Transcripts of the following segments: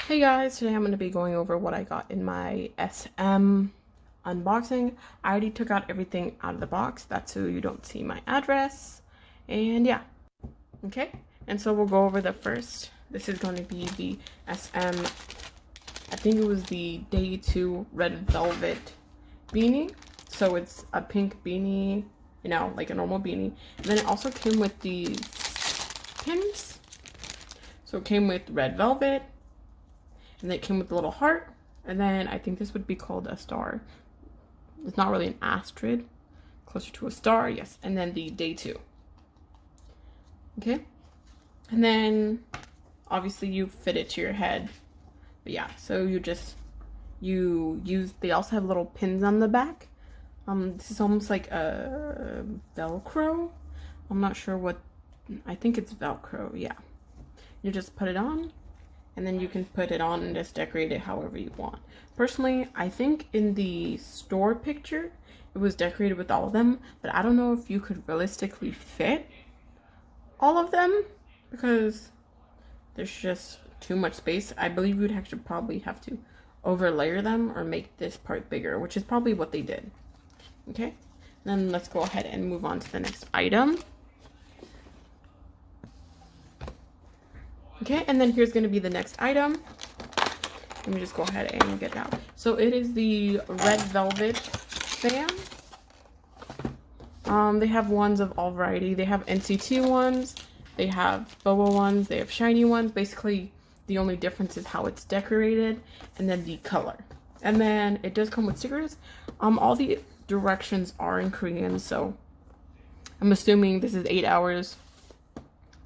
Hey guys, today I'm going to be going over what I got in my SM unboxing. I already took out everything out of the box, that's so you don't see my address. And yeah, okay. And so we'll go over the first. This is going to be the SM, I think it was the Day 2 Red Velvet beanie. So it's a pink beanie, you know, like a normal beanie. And then it also came with these pins. So it came with red velvet. And then it came with a little heart. And then I think this would be called a star. It's not really an asteroid. Closer to a star, yes. And then the Day 2. Okay. And then obviously you fit it to your head. But yeah, so you use, they also have little pins on the back. This is almost like a Velcro. I'm not sure what, I think it's Velcro, yeah. You just put it on. And then you can put it on and just decorate it however you want. Personally, I think in the store picture, it was decorated with all of them. But I don't know if you could realistically fit all of them. Because there's just too much space. I believe you'd actually probably have to overlayer them or make this part bigger. Which is probably what they did. Okay? Then let's go ahead and move on to the next item. Okay, and then here's going to be the next item. Let me just go ahead and get it out. So it is the red velvet fan. They have ones of all variety. They have NCT ones. They have boba ones. They have shiny ones. Basically, the only difference is how it's decorated and then the color. And then it does come with stickers. All the directions are in Korean, so I'm assuming this is 8 hours.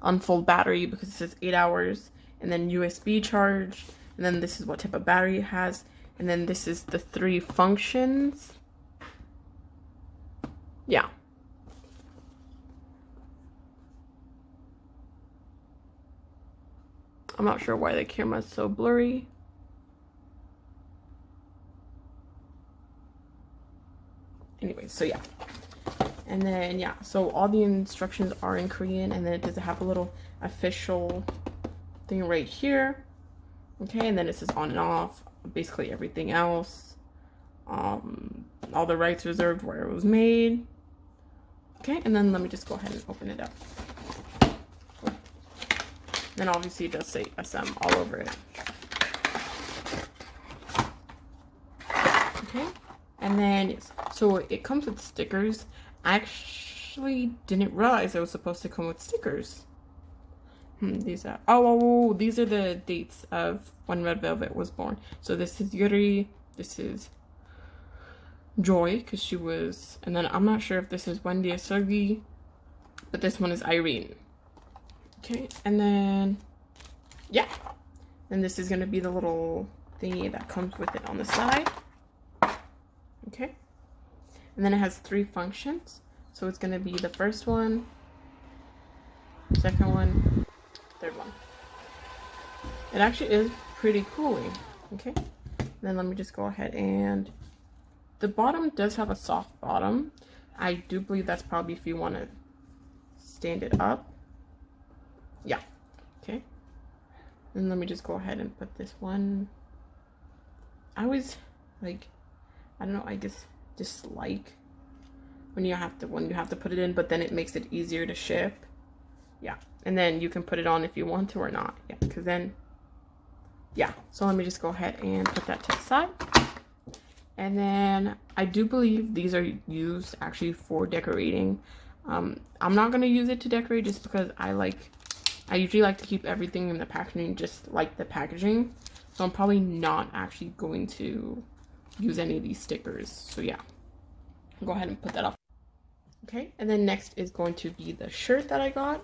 On full battery because it says 8 hours, and then USB charge, and then this is what type of battery it has, and then this is the 3 functions. Yeah. I'm not sure why the camera is so blurry. Anyway, so yeah. And then, yeah, so all the instructions are in Korean, and then it does have a little official thing right here. Okay, and then it says on and off, basically everything else. All the rights reserved where it was made. Okay, and then let me just go ahead and open it up. Then obviously it does say SM all over it. Okay, and then, yes, so it comes with stickers. I actually didn't realize it was supposed to come with stickers. These are, these are the dates of when Red Velvet was born. So this is Yuri, this is Joy, because she was, and then I'm not sure if this is Wendy or Sergi, but this one is Irene. Okay, and then, yeah. And this is going to be the little thingy that comes with it on the side. Okay. And then it has 3 functions. So it's going to be the first one, second one, third one. It actually is pretty cool. Okay. And then let me just go ahead and the bottom does have a soft bottom. I do believe that's probably if you want to stand it up. Yeah. Okay. And let me just go ahead and put this one. I always like, I don't know, I just dislike when you have to put it in, but then it makes it easier to ship. Yeah, and then you can put it on if you want to or not. Yeah, because then, yeah. So let me just go ahead and put that to the side. And then I do believe these are used actually for decorating. I'm not gonna use it to decorate just because I usually like to keep everything in the packaging just like the packaging. So I'm probably not actually going to use any of these stickers. So yeah, I'll go ahead and put that up. Okay, and then next is going to be the shirt that I got.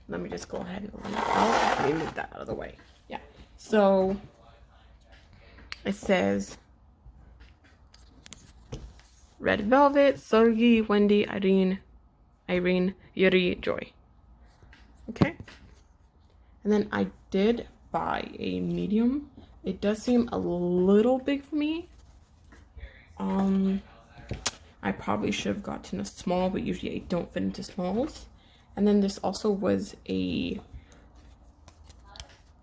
Let me just go ahead and run it out. Let me move that out of the way. Yeah, so it says Red Velvet, Sergi, Wendy, Irene, Yuri, Joy. Okay, and then I did buy a medium. It does seem a little big for me. I probably should have gotten a small, but usually I don't fit into smalls. And then this also was a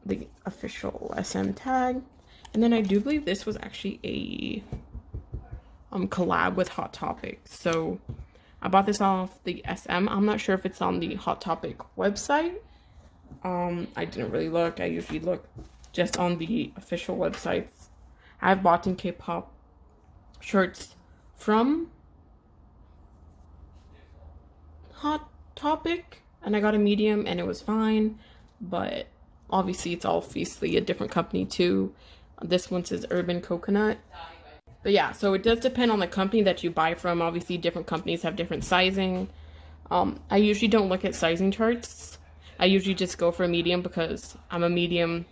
the official SM tag. And then I do believe this was actually a collab with Hot Topic. So I bought this off the SM. I'm not sure if it's on the Hot Topic website. I didn't really look. I usually look just on the official websites. I've bought in K-pop shirts from Hot Topic, and I got a medium and it was fine, but obviously it's obviously a different company too. This one says Urban Coconut. But yeah, so it does depend on the company that you buy from. Obviously different companies have different sizing. I usually don't look at sizing charts. I usually just go for a medium because I'm a medium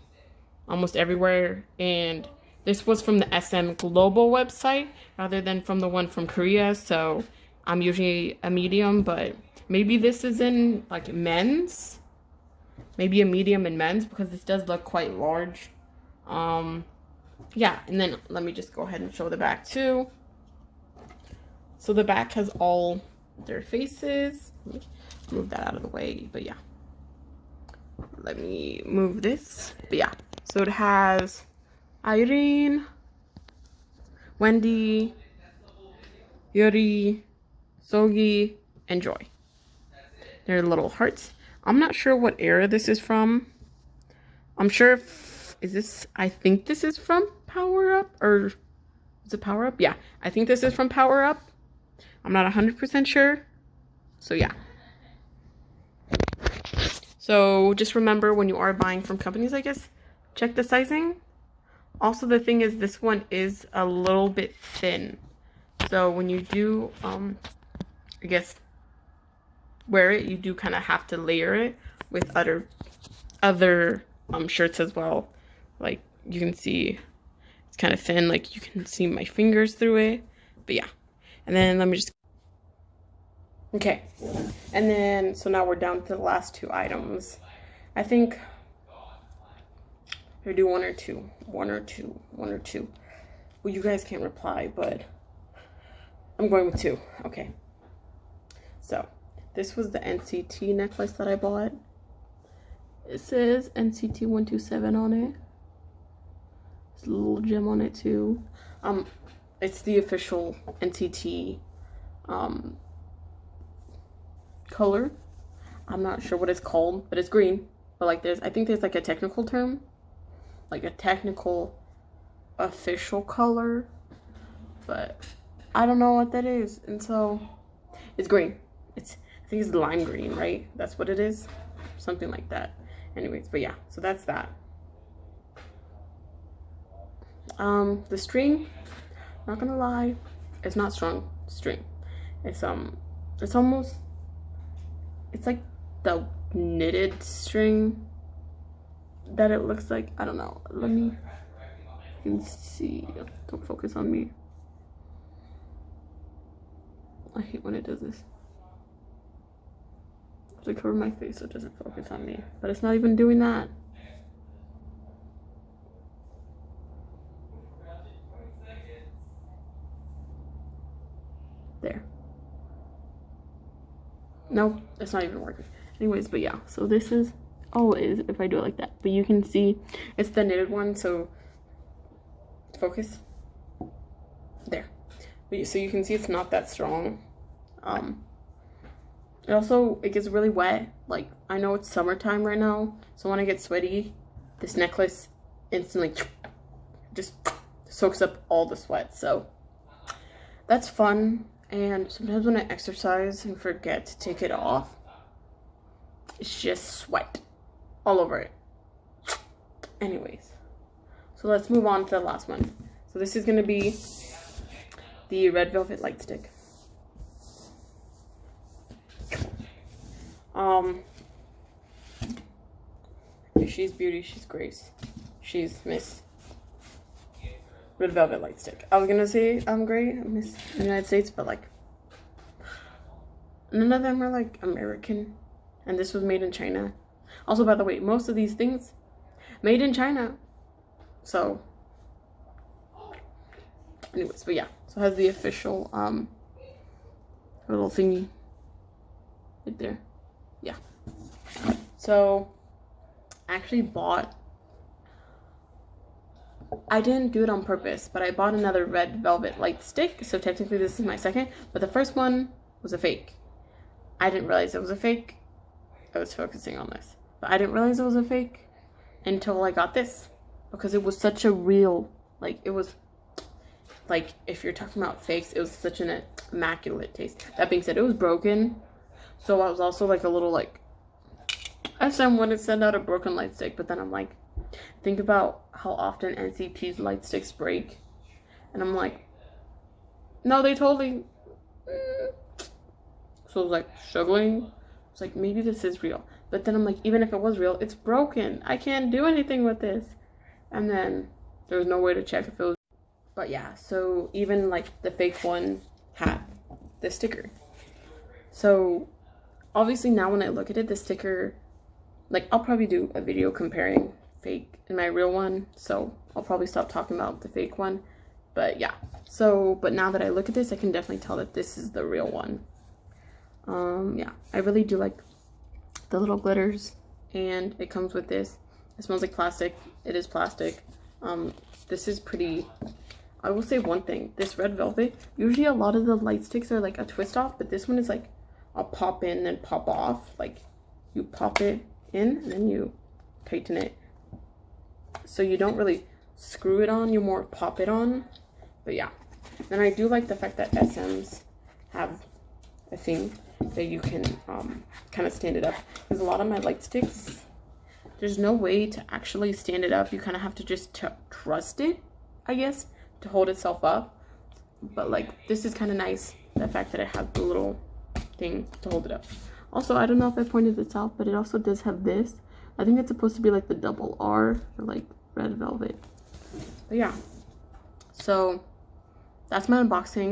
almost everywhere, and this was from the SM Global website rather than from the one from Korea, so I'm usually a medium, but maybe this is in like men's, maybe a medium in men's, because this does look quite large. Yeah, and then let me just go ahead and show the back too. So the back has all their faces. Let me move that out of the way, but yeah. Let me move this, but yeah. So it has Irene, Wendy, Yuri, Sogi, and Joy. They're little hearts. I'm not sure what era this is from. I'm sure I think this is from Power Up, or is it Power Up? Yeah, I think this is from Power Up. I'm not 100% sure. So yeah. So just remember, when you are buying from companies, I guess, check the sizing. Also, the thing is, this one is a little bit thin. So when you do, I guess, wear it, you do kind of have to layer it with other shirts as well. Like, you can see it's kind of thin. Like, you can see my fingers through it. But yeah. And then let me just... Okay. And then, so now we're down to the last two items. I think... or do one or two. One or two. Well, you guys can't reply, but I'm going with two. Okay. So, this was the NCT necklace that I bought. It says NCT 127 on it. There's a little gem on it too. It's the official NCT color. I'm not sure what it's called, but it's green. But like I think there's like a technical term. Like a technical official color, but I don't know what that is. And so it's green. I think it's lime green, right? That's what it is, something like that. Anyways, but yeah, so that's that. The string, not gonna lie, it's not strong string. It's almost, it's like the knitted string that it looks like. I don't know. Let me, you can see. Don't focus on me. I hate when it does this. To cover my face so it doesn't focus on me, but it's not even doing that. There. Nope, it's not even working. Anyways, but yeah, so this is, oh, it is if I do it like that, but you can see it's the knitted one, so focus there. But so you can see it's not that strong. It gets really wet. Like, I know it's summertime right now, so when I get sweaty, this necklace instantly just soaks up all the sweat. So that's fun. And sometimes when I exercise and forget to take it off, it's just sweat all over it. Anyways, so let's move on to the last one. So this is gonna be the Red Velvet Lightstick. She's Beauty, she's Grace, she's Miss Red Velvet Lightstick. I was gonna say Gray, Miss United States, but like none of them are like American, and this was made in China. Also, by the way, most of these things made in China. So anyways, but yeah, so it has the official little thingy right there. Yeah, so I actually bought I didn't do it on purpose, but I bought another red velvet light stick, so technically this is my second, but the first one was a fake. I didn't realize it was a fake. I was focusing on this, but I didn't realize it was a fake until I got this, because it was such a real, like, it was, like, if you're talking about fakes, it was such an immaculate taste. That being said, it was broken, so I was also, like, a little, like, SM wouldn't send out a broken light stick, but then I'm like, think about how often NCT's light sticks break, and I'm like, no, they totally, so I was, like, struggling. It's like, maybe this is real, but then I'm like, even if it was real, it's broken. I can't do anything with this. And then there was no way to check if it was. But yeah, so even like the fake one had the sticker. So obviously now when I look at it, the sticker, like, I'll probably do a video comparing fake and my real one. So I'll probably stop talking about the fake one. But yeah, so, but now that I look at this, I can definitely tell that this is the real one. Yeah, I really do like the little glitters, and it comes with this. It smells like plastic. It is plastic. This is pretty. I will say one thing, this red velvet, usually a lot of the light sticks are like a twist off, but this one is like a pop in and pop off. Like, you pop it in and then you tighten it. So you don't really screw it on, you more pop it on. But yeah, and I do like the fact that SMs have a thing that you can kind of stand it up, because a lot of my light sticks, there's no way to actually stand it up. You kind of have to just trust it, I guess, to hold itself up. But like, this is kind of nice, the fact that it has the little thing to hold it up. Also, I don't know if I pointed this out, but it also does have this. I think it's supposed to be like the double R for like red velvet. But yeah, so that's my unboxing.